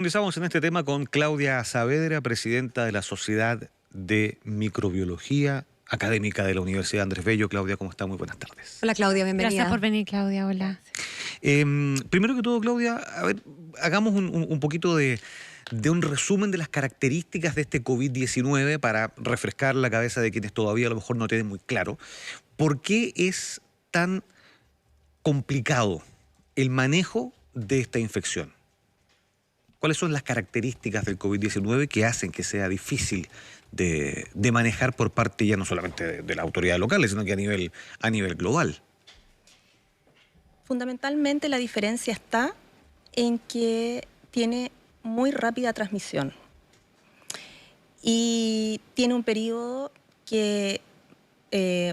Comenzamos en este tema con Claudia Saavedra, presidenta de la Sociedad de Microbiología Académica de la Universidad Andrés Bello. Claudia, ¿cómo está? Muy buenas tardes. Hola Claudia, bienvenida. Gracias por venir, Claudia, hola. Primero que todo, Claudia, a ver, hagamos un poquito de un resumen de las características de este COVID-19 para refrescar la cabeza de quienes todavía a lo mejor no tienen muy claro. ¿Por qué es tan complicado el manejo de esta infección? ¿Cuáles son las características del COVID-19 que hacen que sea difícil de manejar por parte ya no solamente de las autoridades locales, sino que a nivel global? Fundamentalmente la diferencia está en que tiene muy rápida transmisión y tiene un periodo que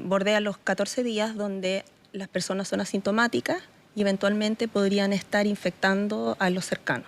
bordea los 14 días donde las personas son asintomáticas y eventualmente podrían estar infectando a los cercanos.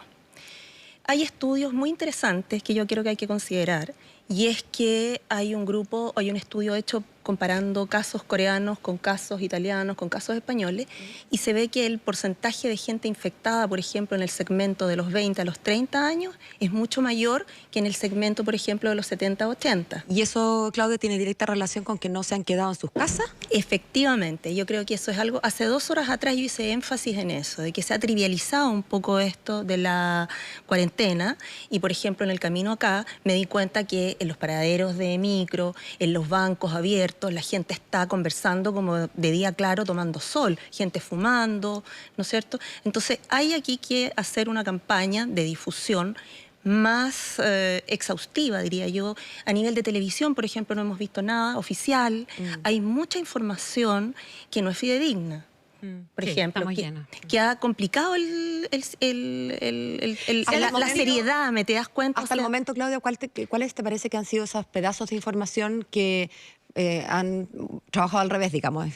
Hay estudios muy interesantes que yo creo que hay que considerar, y es que hay un estudio hecho comparando casos coreanos con casos italianos, con casos españoles, y se ve que el porcentaje de gente infectada, por ejemplo, en el segmento de los 20 a los 30 años, es mucho mayor que en el segmento, por ejemplo, de los 70 a 80. ¿Y eso, Claudia, tiene directa relación con que no se han quedado en sus casas? Efectivamente, yo creo que eso es algo... Hace 2 horas atrás yo hice énfasis en eso, de que se ha trivializado un poco esto de la cuarentena, y por ejemplo, en el camino acá me di cuenta que en los paraderos de micro, en los bancos abiertos, la gente está conversando como de día claro, tomando sol, gente fumando, ¿no es cierto? Entonces hay aquí que hacer una campaña de difusión más exhaustiva, diría yo. A nivel de televisión, por ejemplo, no hemos visto nada oficial. Hay mucha información que no es fidedigna. Por ejemplo, que ha complicado la seriedad, ¿me te das cuenta? Hasta el momento, Claudia, ¿cuáles te parece que han sido esos pedazos de información que han trabajado al revés, digamos,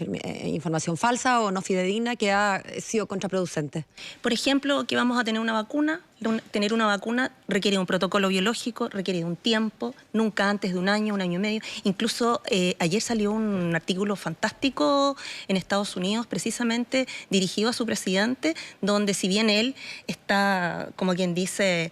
información falsa o no fidedigna que ha sido contraproducente? Por ejemplo, que vamos a tener una vacuna. Tener una vacuna requiere un protocolo biológico, requiere un tiempo, nunca antes de un año y medio. Incluso ayer salió un artículo fantástico en Estados Unidos, precisamente dirigido a su presidente, donde si bien él está, como quien dice,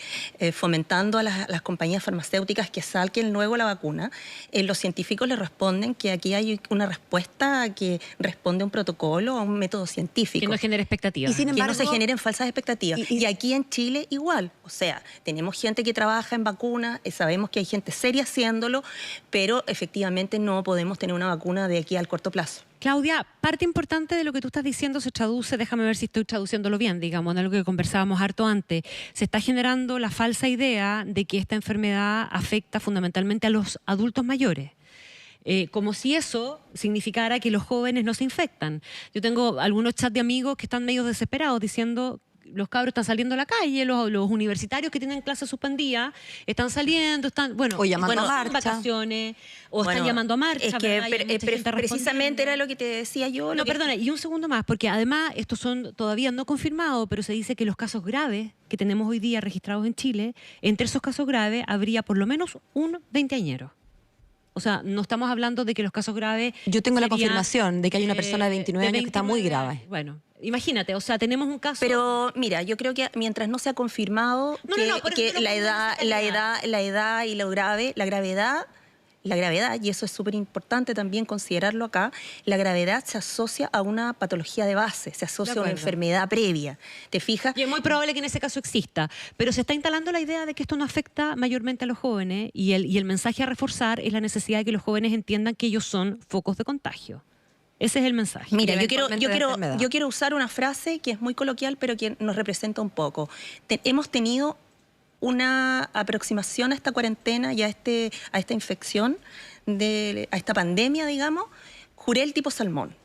fomentando a las compañías farmacéuticas que saquen luego la vacuna, los científicos le responden que aquí hay una respuesta que responde a un protocolo, a un método científico. Que no genere expectativas. Y sin embargo, que no se generen falsas expectativas. Y aquí en Chile igual, o sea, tenemos gente que trabaja en vacunas, sabemos que hay gente seria haciéndolo, pero efectivamente no podemos tener una vacuna de aquí al corto plazo. Claudia, parte importante de lo que tú estás diciendo se traduce, déjame ver si estoy traduciéndolo bien, digamos, en algo que conversábamos harto antes. Se está generando la falsa idea de que esta enfermedad afecta fundamentalmente a los adultos mayores. Como si eso significara que los jóvenes no se infectan. Yo tengo algunos chats de amigos que están medio desesperados diciendo... Los cabros están saliendo a la calle, los universitarios que tienen clases suspendidas están saliendo, están, o llamando a marcha, vacaciones, o están llamando a marcha. Es que precisamente era lo que te decía yo. No, perdona, y un segundo más, porque además estos son todavía no confirmados, pero se dice que los casos graves que tenemos hoy día registrados en Chile, entre esos casos graves habría por lo menos un veinteañero. O sea, no estamos hablando de que los casos graves... Yo tengo la confirmación de que hay una persona de 29 años que está muy grave. Bueno, imagínate, o sea, tenemos un caso... Pero mira, yo creo que mientras no se ha confirmado que la edad y la gravedad, y eso es súper importante también considerarlo acá, la gravedad se asocia a una patología de base, se asocia a una enfermedad previa. ¿Te fijas? Y es muy probable que en ese caso exista, pero se está instalando la idea de que esto no afecta mayormente a los jóvenes y el mensaje a reforzar es la necesidad de que los jóvenes entiendan que ellos son focos de contagio. Ese es el mensaje. Mira, yo quiero usar una frase que es muy coloquial, pero que nos representa un poco. Hemos tenido una aproximación a esta cuarentena y a esta infección, a esta pandemia, digamos, jurel tipo salmón.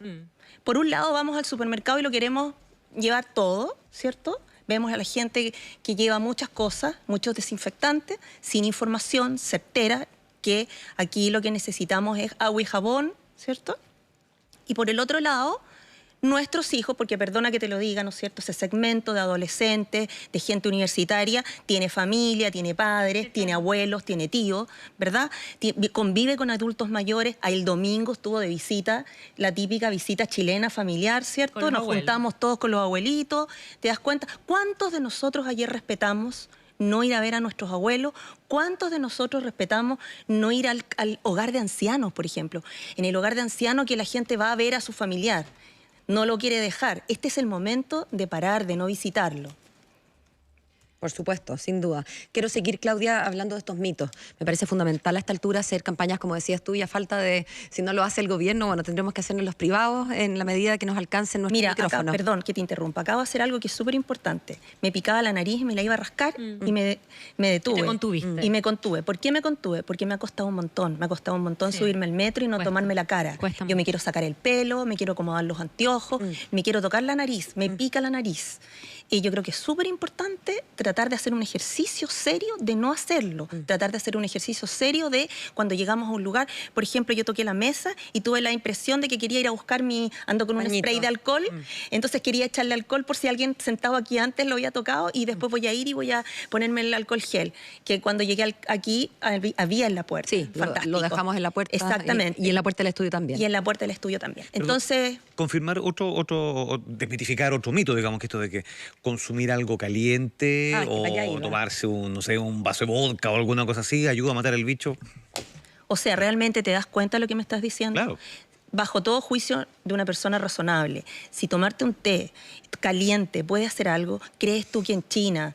Por un lado vamos al supermercado y lo queremos llevar todo, ¿cierto? Vemos a la gente que lleva muchas cosas, muchos desinfectantes, sin información certera, que aquí lo que necesitamos es agua y jabón, ¿cierto? Y por el otro lado, nuestros hijos, porque perdona que te lo diga, ¿no es cierto?, ese segmento de adolescentes, de gente universitaria, tiene familia, tiene padres, tiene abuelos, tiene tíos, ¿verdad? Convive con adultos mayores. El domingo estuvo de visita, la típica visita chilena familiar, ¿cierto? Nos juntamos todos con los abuelitos. ¿Te das cuenta? ¿Cuántos de nosotros ayer respetamos no ir a ver a nuestros abuelos? ¿Cuántos de nosotros respetamos no ir al hogar de ancianos, por ejemplo? En el hogar de ancianos que la gente va a ver a su familiar, no lo quiere dejar. Este es el momento de parar, de no visitarlo. Por supuesto, sin duda. Quiero seguir, Claudia, hablando de estos mitos. Me parece fundamental a esta altura hacer campañas, como decías tú, y a falta de, si no lo hace el gobierno, bueno, tendremos que hacerlo en los privados en la medida que nos alcancen nuestros micrófonos. Mira, perdón que te interrumpa, acabo de hacer algo que es súper importante. Me picaba la nariz, me la iba a rascar y me detuve. Y te contuviste. Y me contuve. ¿Por qué me contuve? Porque me ha costado un montón. Me ha costado un montón subirme al metro y no tomarme la cara. Yo me quiero sacar el pelo, me quiero acomodar los anteojos, me quiero tocar la nariz, me pica la nariz. Y yo creo que es súper importante tratar de hacer un ejercicio serio de no hacerlo. Tratar de hacer un ejercicio serio de cuando llegamos a un lugar. Por ejemplo, yo toqué la mesa y tuve la impresión de que quería ir a buscar ando con un spray de alcohol. Entonces quería echarle alcohol por si alguien sentado aquí antes lo había tocado y después voy a ir y voy a ponerme el alcohol gel. Que cuando llegué aquí había en la puerta. Sí, lo dejamos en la puerta. Exactamente. Y en la puerta del estudio también. Y en la puerta del estudio también. Entonces... Confirmar desmitificar otro mito, digamos, que esto de que consumir algo caliente o tomarse un vaso de vodka o alguna cosa así ayuda a matar el bicho. O sea, ¿realmente te das cuenta de lo que me estás diciendo? Claro. Bajo todo juicio de una persona razonable, si tomarte un té caliente puede hacer algo, ¿crees tú que en China,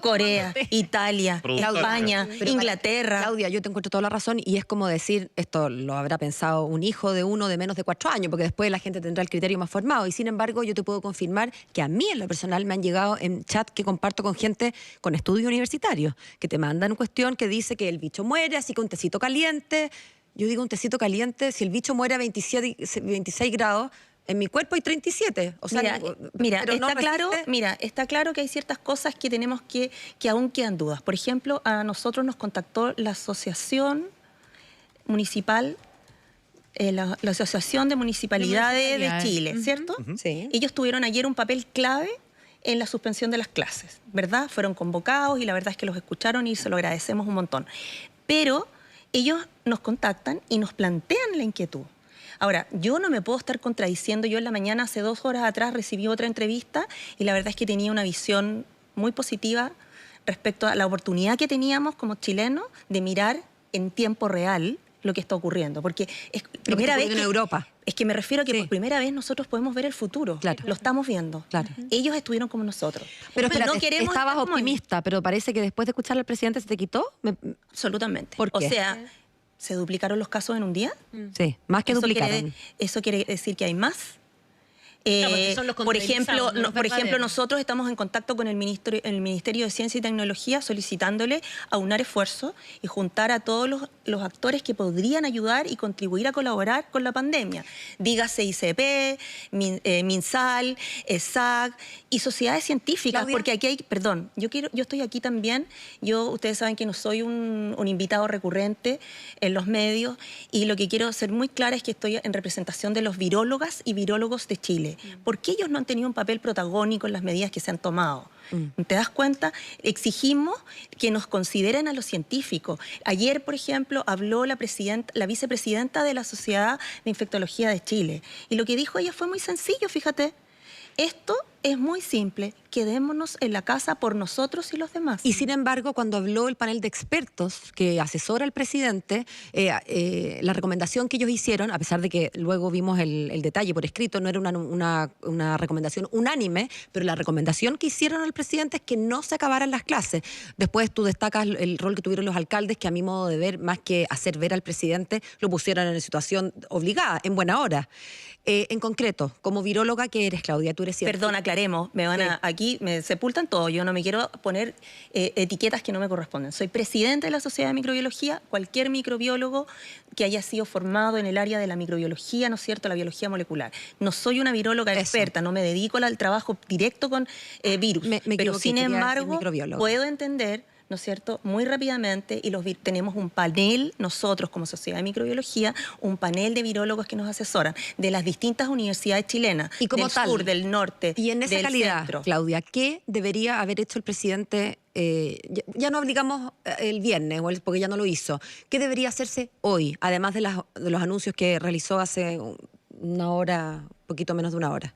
Corea, Italia, España, Inglaterra... Claudia, yo te encuentro toda la razón y es como decir, esto lo habrá pensado un hijo de uno de menos de 4 años, porque después la gente tendrá el criterio más formado. Y sin embargo, yo te puedo confirmar que a mí en lo personal me han llegado en chat que comparto con gente con estudios universitarios, que te mandan una cuestión que dice que el bicho muere, así que un tecito caliente... Yo digo un tecito caliente, si el bicho muere a 26 grados, en mi cuerpo hay 37. O sea, está claro que hay ciertas cosas que tenemos que aún quedan dudas. Por ejemplo, a nosotros nos contactó la Asociación Municipal, la Asociación de Municipalidades de Chile, ¿cierto? Sí. Ellos tuvieron ayer un papel clave en la suspensión de las clases, ¿verdad? Fueron convocados y la verdad es que los escucharon y se lo agradecemos un montón. Pero... ellos nos contactan y nos plantean la inquietud. Ahora, yo no me puedo estar contradiciendo. Yo en la mañana, hace 2 horas atrás, recibí otra entrevista y la verdad es que tenía una visión muy positiva respecto a la oportunidad que teníamos como chilenos de mirar en tiempo real lo que está ocurriendo. Porque es primera vez en Europa. Es que me refiero a que por primera vez nosotros podemos ver el futuro. Claro. Lo estamos viendo. Claro. Ellos estuvieron como nosotros. Pero espera, no queremos estabas optimista, pero parece que después de escuchar al presidente se te quitó. Absolutamente. ¿Por qué? O sea, ¿se duplicaron los casos en un día? Sí, más que duplicaron. ¿Eso quiere decir que hay más? Son los por ejemplo, verdaderos. nosotros estamos en contacto con el Ministerio de Ciencia y Tecnología solicitándole aunar esfuerzos y juntar a todos los actores que podrían ayudar y contribuir a colaborar con la pandemia. Dígase ICP, MinSal, SAC y sociedades científicas, Claudia. porque aquí hay, perdón, yo estoy aquí también, ustedes saben que no soy un invitado recurrente en los medios y lo que quiero ser muy clara es que estoy en representación de los virólogas y virólogos de Chile. ¿Por qué ellos no han tenido un papel protagónico en las medidas que se han tomado? ¿Te das cuenta? Exigimos que nos consideren a los científicos. Ayer, por ejemplo, habló la vicepresidenta de la Sociedad de Infectología de Chile. Y lo que dijo ella fue muy sencillo, fíjate. Esto es muy simple, quedémonos en la casa por nosotros y los demás. Y sin embargo, cuando habló el panel de expertos que asesora al presidente, la recomendación que ellos hicieron, a pesar de que luego vimos el detalle por escrito, no era una recomendación unánime, pero la recomendación que hicieron al presidente es que no se acabaran las clases. Después tú destacas el rol que tuvieron los alcaldes, que a mi modo de ver, más que hacer ver al presidente, lo pusieron en una situación obligada, en buena hora. En concreto, como viróloga que eres, Claudia, tú eres científica. Perdón, aclaremos, aquí me sepultan todo, yo no me quiero poner etiquetas que no me corresponden. Soy presidenta de la Sociedad de Microbiología, cualquier microbiólogo que haya sido formado en el área de la microbiología, ¿no es cierto?, la biología molecular. No soy una viróloga experta, no me dedico al trabajo directo con virus, pero sin embargo puedo entender, ¿no es cierto?, muy rápidamente, y tenemos un panel, nosotros como Sociedad de Microbiología, un panel de virólogos que nos asesoran de las distintas universidades chilenas, y como del tal, sur, del norte, y en esa del calidad, centro. Claudia, ¿qué debería haber hecho el presidente? Ya no obligamos el viernes, porque ya no lo hizo. ¿Qué debería hacerse hoy, además de los anuncios que realizó hace una hora, poquito menos de una hora?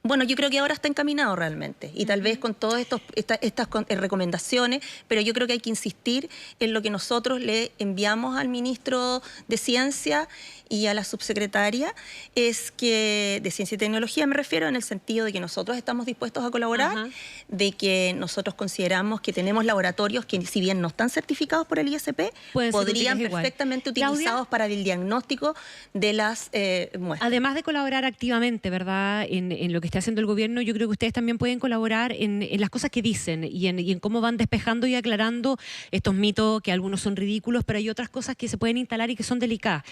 Bueno, yo creo que ahora está encaminado realmente y tal vez con todas estas recomendaciones, pero yo creo que hay que insistir en lo que nosotros le enviamos al ministro de Ciencia y a la subsecretaria, es que, de Ciencia y Tecnología me refiero, en el sentido de que nosotros estamos dispuestos a colaborar, de que nosotros consideramos que tenemos laboratorios que, si bien no están certificados por el ISP, podrían perfectamente utilizados para el diagnóstico de las muestras. Además de colaborar activamente, ¿verdad?, en lo que está haciendo el gobierno, yo creo que ustedes también pueden colaborar en las cosas que dicen y en cómo van despejando y aclarando estos mitos, que algunos son ridículos, pero hay otras cosas que se pueden instalar y que son delicadas.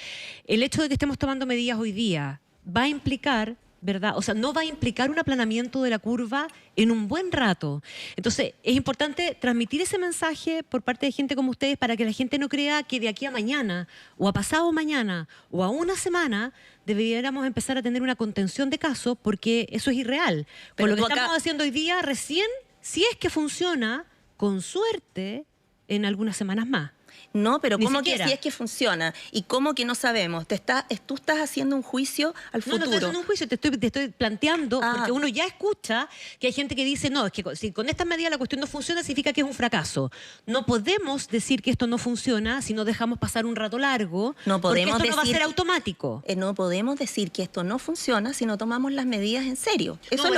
El hecho de que estemos tomando medidas hoy día va a implicar, ¿verdad? O sea, no va a implicar un aplanamiento de la curva en un buen rato. Entonces, es importante transmitir ese mensaje por parte de gente como ustedes para que la gente no crea que de aquí a mañana, o a pasado mañana, o a una semana, deberíamos empezar a tener una contención de casos, porque eso es irreal. Por lo que estamos haciendo hoy día, recién, si es que funciona, con suerte, en algunas semanas más. No, pero ¿cómo que si es que funciona? ¿Y cómo que no sabemos? Tú estás haciendo un juicio al futuro. No estoy haciendo un juicio, te estoy planteando, porque uno ya escucha que hay gente que dice, no, es que si con estas medidas la cuestión no funciona, significa que es un fracaso. No podemos decir que esto no funciona si no dejamos pasar un rato largo, porque esto no va a ser automático. No podemos decir que esto no funciona si no tomamos las medidas en serio. Eso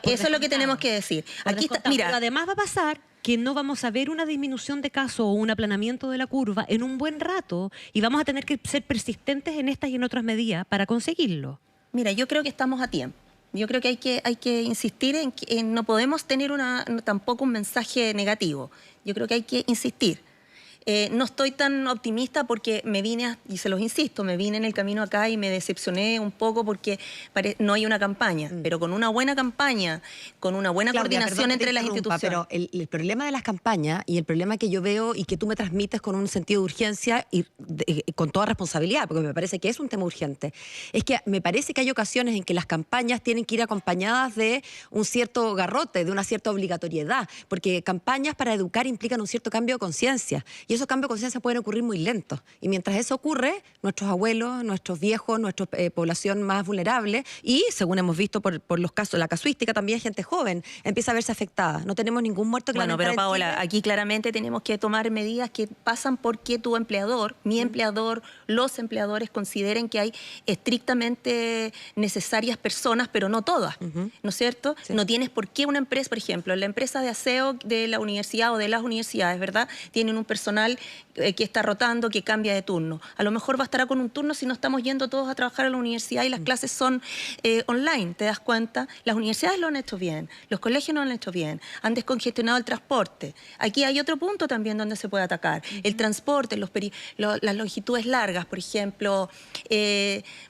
es lo que tenemos que decir. Aquí está, mira, pero además va a pasar que no vamos a ver una disminución de casos o un aplanamiento de la curva en un buen rato y vamos a tener que ser persistentes en estas y en otras medidas para conseguirlo. Mira, yo creo que estamos a tiempo. Yo creo que hay que insistir en que no podemos tener tampoco un mensaje negativo. Yo creo que hay que insistir. No estoy tan optimista porque y se los insisto, me vine en el camino acá y me decepcioné un poco porque no hay una campaña, pero con una buena campaña, con una buena coordinación entre las instituciones. Pero el problema de las campañas y el problema que yo veo y que tú me transmites con un sentido de urgencia y con toda responsabilidad, porque me parece que es un tema urgente, es que me parece que hay ocasiones en que las campañas tienen que ir acompañadas de un cierto garrote, de una cierta obligatoriedad, porque campañas para educar implican un cierto cambio de conciencia. Y esos cambios de conciencia pueden ocurrir muy lentos. Y mientras eso ocurre, nuestros abuelos, nuestros viejos, nuestra población más vulnerable, y según hemos visto por los casos, la casuística, también gente joven empieza a verse afectada. No tenemos ningún muerto. Bueno, pero Paola, aquí claramente tenemos que tomar medidas que pasan porque tu empleador, mi empleador, los empleadores consideren que hay estrictamente necesarias personas, pero no todas, ¿no es cierto? Sí. No tienes por qué una empresa, por ejemplo, la empresa de aseo de la universidad o de las universidades, ¿verdad?, tienen un personal que está rotando, que cambia de turno. A lo mejor bastará con un turno si no estamos yendo todos a trabajar a la universidad y las clases son online, ¿te das cuenta? Las universidades lo han hecho bien, los colegios lo han hecho bien, han descongestionado el transporte. Aquí hay otro punto también donde se puede atacar. El transporte, las longitudes largas, por ejemplo,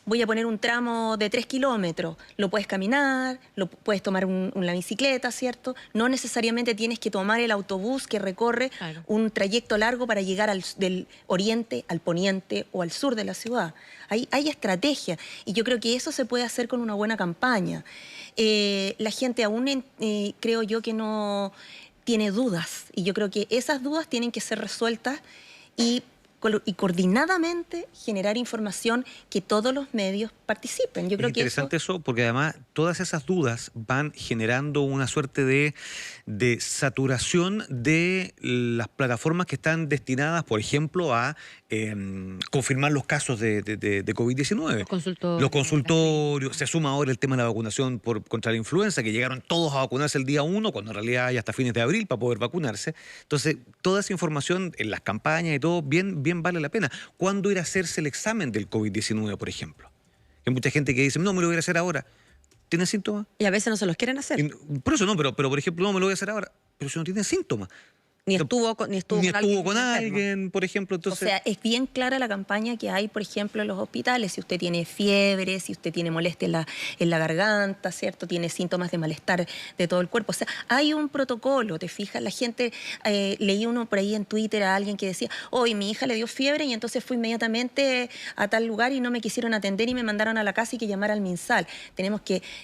voy a poner un tramo de 3 kilómetros, lo puedes caminar, lo puedes tomar una bicicleta, ¿cierto? No necesariamente tienes que tomar el autobús que recorre un trayecto largo para llegar del oriente al poniente o al sur de la ciudad. Hay estrategia y yo creo que eso se puede hacer con una buena campaña. La gente aún creo yo que no tiene dudas y yo creo que esas dudas tienen que ser resueltas y coordinadamente generar información que todos los medios participen. Yo creo que es interesante eso porque además todas esas dudas van generando una suerte de saturación de las plataformas que están destinadas, por ejemplo, a confirmar los casos de COVID-19. Los consultorios. Se suma ahora el tema de la vacunación contra la influenza, que llegaron todos a vacunarse el día 1, cuando en realidad hay hasta fines de abril para poder vacunarse. Entonces, toda esa información en las campañas y todo, bien vale la pena. ¿Cuándo ir a hacerse el examen del COVID-19, por ejemplo? Hay mucha gente que dice, no, me lo voy a hacer ahora. ¿Tiene síntomas? Y a veces no se los quieren hacer. Por eso no, pero por ejemplo, no me lo voy a hacer ahora. Pero si no tiene síntomas. Ni estuvo con alguien, por ejemplo. Entonces... O sea, es bien clara la campaña que hay, por ejemplo, en los hospitales. Si usted tiene fiebre, si usted tiene molestia en la garganta, ¿cierto? Tiene síntomas de malestar de todo el cuerpo. O sea, hay un protocolo, ¿te fijas? La gente, leí uno por ahí en Twitter a alguien que decía, hoy mi hija le dio fiebre y entonces fui inmediatamente a tal lugar y no me quisieron atender y me mandaron a la casa y que llamara al MinSal.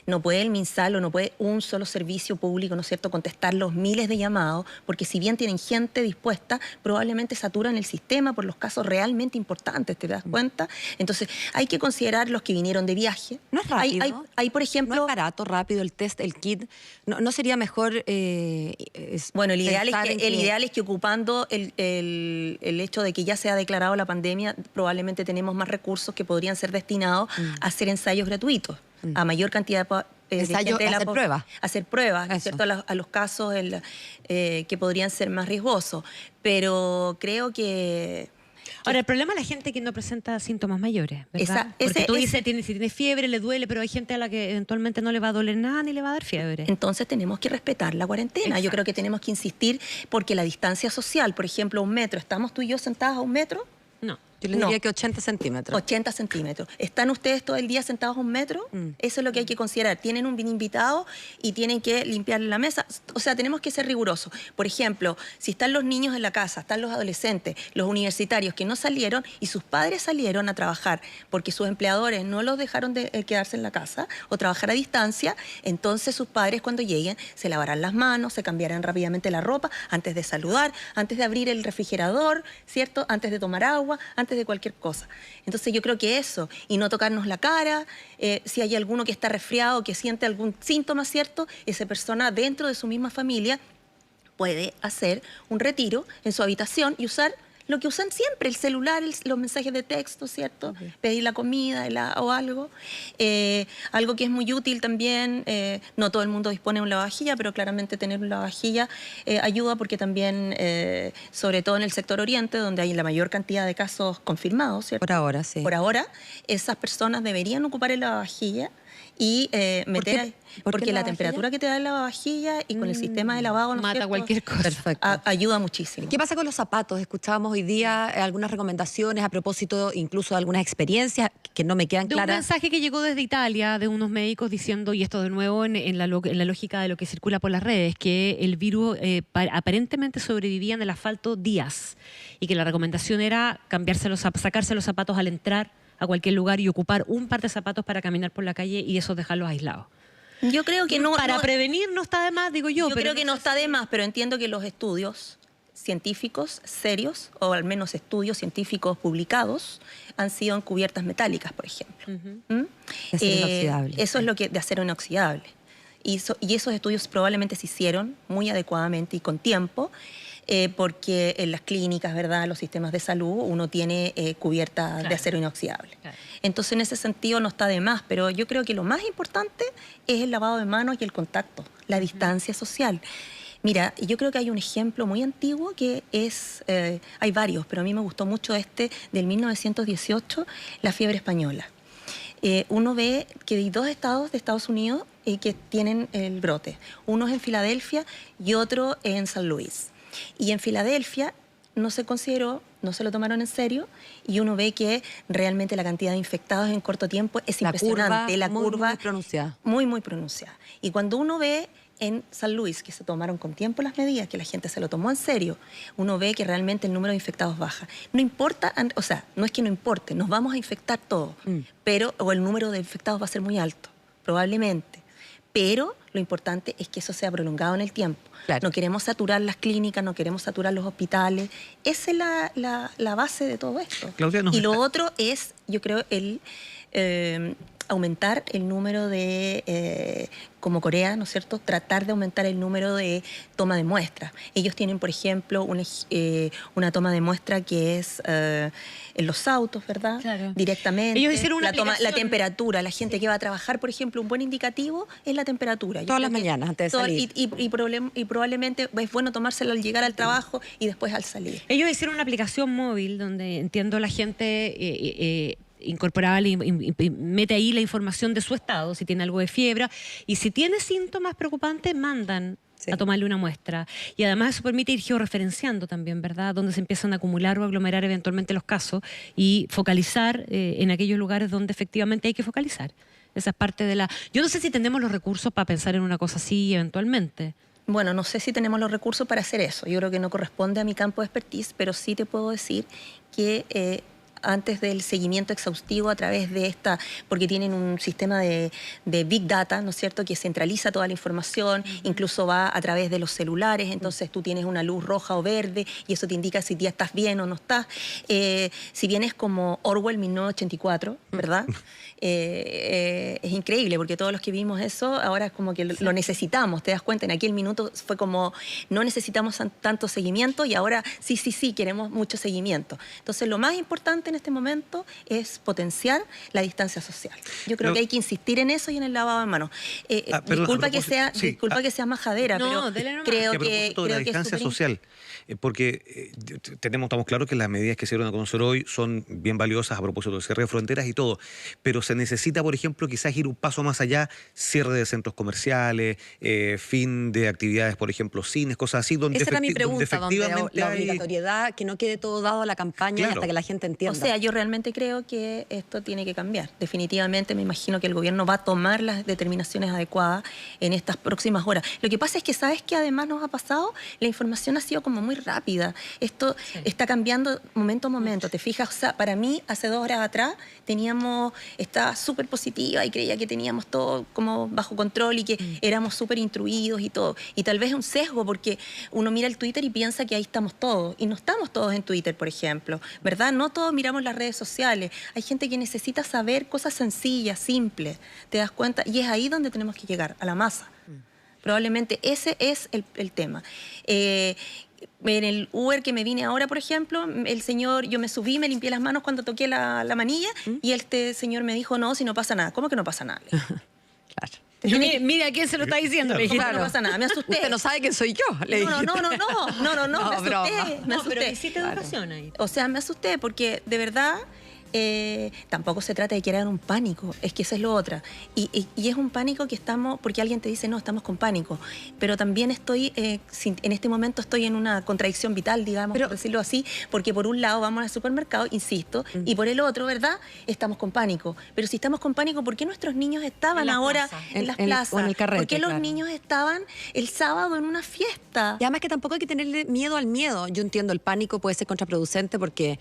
No puede el MinSal o no puede un solo servicio público, ¿no es cierto?, contestar los miles de llamados, porque si bien tiene tienen gente dispuesta, probablemente saturan el sistema por los casos realmente importantes, ¿te das cuenta? Entonces, hay que considerar los que vinieron de viaje. No es rápido. Hay, por ejemplo... No es barato, rápido el test, el kit. ¿No sería mejor bueno, el ideal es que ocupando el hecho de que ya se ha declarado la pandemia, probablemente tenemos más recursos que podrían ser destinados a hacer ensayos gratuitos, a mayor cantidad de ensayo, gente hacer pruebas. Hacer pruebas, ¿cierto? A los casos que podrían ser más riesgosos. Pero creo que... Ahora, el problema es la gente que no presenta síntomas mayores, ¿verdad? Porque tú dices, si tiene fiebre, le duele, pero hay gente a la que eventualmente no le va a doler nada ni le va a dar fiebre. Entonces tenemos que respetar la cuarentena. Exacto. Yo creo que tenemos que insistir porque la distancia social, por ejemplo, 1 metro, ¿estamos tú y yo sentadas a 1 metro? No. Yo les diría que 80 centímetros. 80 centímetros. ¿Están ustedes todo el día sentados a 1 metro? Eso es lo que hay que considerar. Tienen un invitado y tienen que limpiarle la mesa. O sea, tenemos que ser rigurosos. Por ejemplo, si están los niños en la casa, están los adolescentes, los universitarios que no salieron y sus padres salieron a trabajar porque sus empleadores no los dejaron de quedarse en la casa o trabajar a distancia, entonces sus padres cuando lleguen se lavarán las manos, se cambiarán rápidamente la ropa antes de saludar, antes de abrir el refrigerador, ¿cierto? Antes de tomar agua, antes de cualquier cosa. Entonces yo creo que eso, y no tocarnos la cara, si hay alguno que está resfriado, que siente algún síntoma, ¿cierto? Esa persona dentro de su misma familia puede hacer un retiro en su habitación y usar lo que usan siempre, el celular, los mensajes de texto, ¿cierto? Okay. Pedir la comida o algo. Algo que es muy útil también, no todo el mundo dispone de un lavavajilla, pero claramente tener un lavavajilla ayuda porque también, sobre todo en el sector oriente, donde hay la mayor cantidad de casos confirmados, ¿cierto? Por ahora, sí. Por ahora, esas personas deberían ocupar el lavavajilla y meter... Porque la temperatura que te da el lavavajilla y con el sistema de lavado... ¿no mata cualquier cosa. Perfecto. Ayuda muchísimo. ¿Qué pasa con los zapatos? Escuchábamos hoy día algunas recomendaciones a propósito incluso de algunas experiencias que no me quedan claras. Un mensaje que llegó desde Italia de unos médicos diciendo, y esto de nuevo en la lógica de lo que circula por las redes, que el virus aparentemente sobrevivía en el asfalto días y que la recomendación era sacarse los zapatos al entrar a cualquier lugar y ocupar un par de zapatos para caminar por la calle y eso dejarlos aislados. Yo creo que no... Para prevenir no está de más, digo yo. Yo creo que no está de más, pero entiendo que los estudios científicos serios, o al menos estudios científicos publicados, han sido en cubiertas metálicas, por ejemplo. De acero inoxidable. Eso es lo que de acero inoxidable. Y esos estudios probablemente se hicieron muy adecuadamente y con tiempo, porque en las clínicas, ¿verdad?, los sistemas de salud, uno tiene cubierta de acero inoxidable. Claro. Entonces, en ese sentido no está de más, pero yo creo que lo más importante es el lavado de manos y el contacto, la distancia social. Mira, yo creo que hay un ejemplo muy antiguo que es, hay varios, pero a mí me gustó mucho del 1918, la fiebre española. Uno ve que hay 2 estados de Estados Unidos que tienen el brote. Uno es en Filadelfia y otro en San Luis. Y en Filadelfia no se consideró, no se lo tomaron en serio, y uno ve que realmente la cantidad de infectados en corto tiempo es impresionante. La curva muy pronunciada. Muy pronunciada. Y cuando uno ve en San Luis, que se tomaron con tiempo las medidas, que la gente se lo tomó en serio, uno ve que realmente el número de infectados baja. No importa, o sea, no es que no importe, nos vamos a infectar todos, o el número de infectados va a ser muy alto, probablemente. Pero lo importante es que eso sea prolongado en el tiempo. Claro. No queremos saturar las clínicas, no queremos saturar los hospitales. Esa es la base de todo esto. Claudia, y lo otro es, yo creo, el aumentar el número de, como Corea, ¿no es cierto?, tratar de aumentar el número de toma de muestras. Ellos tienen, por ejemplo, una toma de muestra que es en los autos, ¿verdad? Claro. Directamente. Ellos hicieron una la temperatura. La gente que va a trabajar, por ejemplo, un buen indicativo es la temperatura. Todas las mañanas antes de salir. Y probablemente es bueno tomárselo al llegar al trabajo y después al salir. Ellos hicieron una aplicación móvil donde, entiendo, la gente... incorporaba y mete ahí la información de su estado, si tiene algo de fiebre, y si tiene síntomas preocupantes, mandan a tomarle una muestra. Y además eso permite ir georreferenciando también, ¿verdad?, donde se empiezan a acumular o aglomerar eventualmente los casos y focalizar en aquellos lugares donde efectivamente hay que focalizar. Esa es parte de la... Yo no sé si tenemos los recursos para pensar en una cosa así eventualmente. Bueno, no sé si tenemos los recursos para hacer eso. Yo creo que no corresponde a mi campo de expertise, pero sí te puedo decir que antes del seguimiento exhaustivo a través de esta, porque tienen un sistema de Big Data, ¿no es cierto?, que centraliza toda la información, incluso va a través de los celulares, entonces tú tienes una luz roja o verde y eso te indica si ya estás bien o no estás. Si bien es como Orwell 1984, ¿verdad? Es increíble porque todos los que vimos eso ahora es como que lo necesitamos, te das cuenta, en aquel minuto fue como no necesitamos tanto seguimiento y ahora sí, queremos mucho seguimiento. Entonces lo más importante en este momento es potenciar la distancia social. Yo creo que hay que insistir en eso y en el lavado de manos. Disculpa que sea majadera, no, pero creo que la distancia social, porque estamos claros que las medidas que se dieron a conocer hoy son bien valiosas a propósito del cierre de fronteras y todo, pero se necesita, por ejemplo, quizás ir un paso más allá, cierre de centros comerciales, fin de actividades, por ejemplo, cines, cosas así, donde esa era mi pregunta, donde la hay obligatoriedad, que no quede todo dado a la campaña hasta que la gente entienda. O sea, yo realmente creo que esto tiene que cambiar. Definitivamente me imagino que el gobierno va a tomar las determinaciones adecuadas en estas próximas horas. Lo que pasa es que, ¿sabes qué además nos ha pasado? La información ha sido como muy rápida. Esto está cambiando momento a momento. ¿Te fijas? O sea, para mí, hace 2 horas atrás, estaba súper positiva y creía que teníamos todo como bajo control y que éramos súper instruidos y todo. Y tal vez es un sesgo porque uno mira el Twitter y piensa que ahí estamos todos. Y no estamos todos en Twitter, por ejemplo, ¿verdad? No todos miramos las redes sociales. Hay gente que necesita saber cosas sencillas, simples. ¿Te das cuenta? Y es ahí donde tenemos que llegar, a la masa. Probablemente ese es el tema. En el Uber que me vine ahora, por ejemplo, el señor, yo me subí, me limpié las manos cuando toqué la manilla y este señor me dijo, no, si no pasa nada. ¿Cómo que no pasa nada? Claro. Mira, ¿quién se lo está diciendo? Claro. Claro. No pasa nada, me asusté. Usted no sabe quién soy yo. Le dije. No, me asusté. Pero hiciste educación ahí. O sea, me asusté porque de verdad tampoco se trata de crear un pánico, es que eso es lo otro. Y es un pánico que estamos, porque alguien te dice, no, estamos con pánico, pero también estoy, en este momento estoy en una contradicción vital, digamos, por decirlo así, porque por un lado vamos al supermercado, insisto, y por el otro, ¿verdad?, estamos con pánico. Pero si estamos con pánico, ¿por qué nuestros niños estaban ahora en las plazas? O en el carrete, ¿Por qué los niños estaban el sábado en una fiesta? Y además que tampoco hay que tenerle miedo al miedo. Yo entiendo, el pánico puede ser contraproducente porque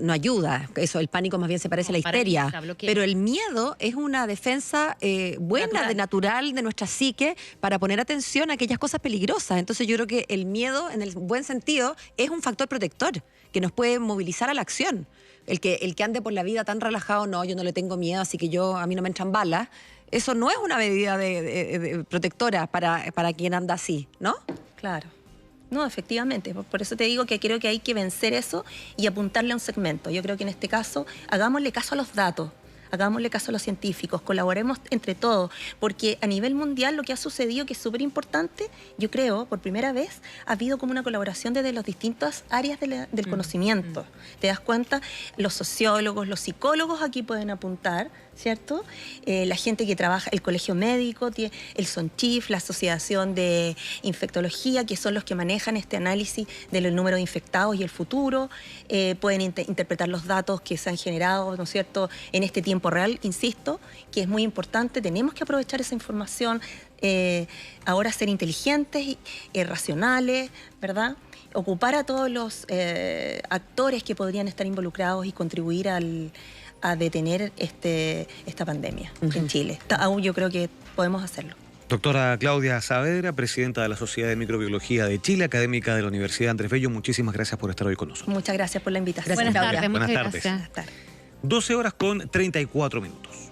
no ayuda. Eso, el pánico más bien se parece a la histeria. Pero el miedo es una defensa buena, natural de nuestra psique para poner atención a aquellas cosas peligrosas. Entonces yo creo que el miedo, en el buen sentido, es un factor protector que nos puede movilizar a la acción. El que ande por la vida tan relajado, no, yo no le tengo miedo, así que a mí no me entran balas. Eso no es una medida de protectora para quien anda así, ¿no? Claro. No, efectivamente. Por eso te digo que creo que hay que vencer eso y apuntarle a un segmento. Yo creo que en este caso, hagámosle caso a los datos. Hagámosle caso a los científicos, colaboremos entre todos, porque a nivel mundial lo que ha sucedido, que es súper importante, yo creo, por primera vez, ha habido como una colaboración desde las distintas áreas del conocimiento. ¿Te das cuenta? Los sociólogos, los psicólogos aquí pueden apuntar, ¿cierto? La gente que trabaja, el colegio médico, el SONCHIF, la Asociación de Infectología, que son los que manejan este análisis del número de infectados y el futuro, pueden interpretar los datos que se han generado, ¿no es cierto?, en este tiempo real, insisto, que es muy importante. Tenemos que aprovechar esa información, ahora ser inteligentes, racionales, ¿verdad? Ocupar a todos los actores que podrían estar involucrados y contribuir a detener esta pandemia en Chile. Aún yo creo que podemos hacerlo. Doctora Claudia Saavedra, presidenta de la Sociedad de Microbiología de Chile, académica de la Universidad Andrés Bello, muchísimas gracias por estar hoy con nosotros. Muchas gracias por la invitación. Buenas tardes, muchas gracias. gracias. 12 horas con 34 minutos.